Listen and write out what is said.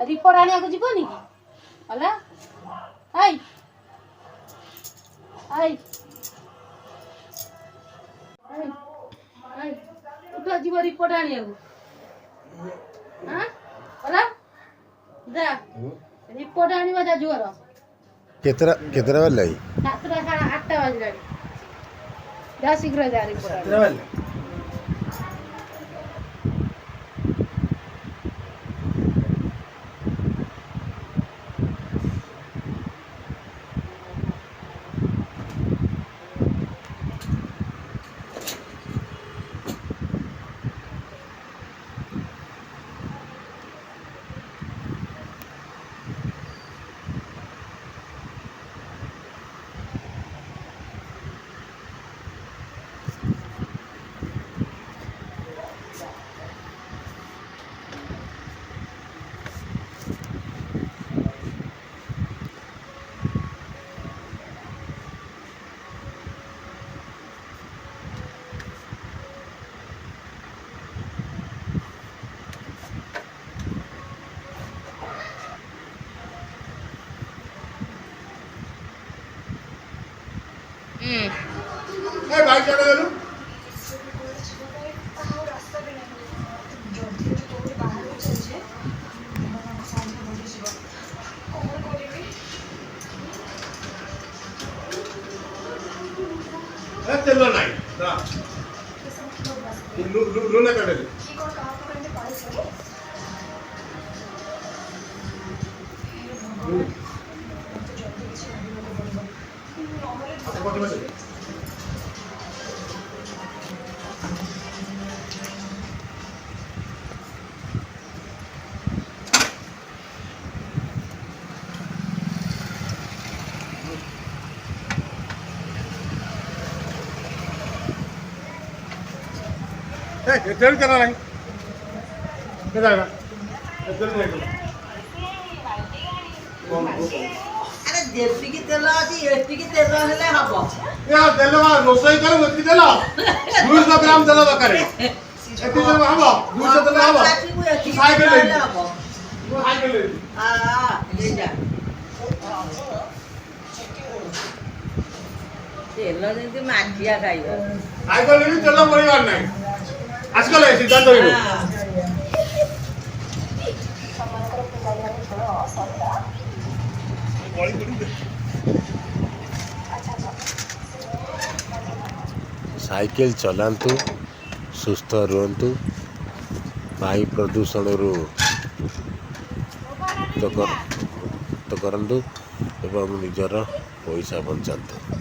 Report आने को जीवनी की हला आई आई आई आई उठो जीव रिपोर्ट आने को हां हला जा रिपोर्ट आनी बजा जोर कितना वाला है 8टा बजला जा शीघ्र जा रिपोर्ट कितना वाला भाई चलो चलो चलो नहीं ना लूना कर दे चल करना नहीं क्या जाएगा चल नहीं अरे जेपी की तेल आती एपी की तेल हेले हबो यार तेल वा रोसई कर मत तेल 200 ग्राम तेल दरकार एती तेल हबो 200 तेल हबो साइकिल ले वो साइकिल ले हां ले जा तेल जेंती माठिया खाइबो साइकिल ले तेल परिवार नहीं आजकल है सिद्धांत होइबो साइकिल चलांतु सुस्थ रुहंतु वायु प्रदूषण रु मुक्त करंतु एवं निजर पैसा बंचातु।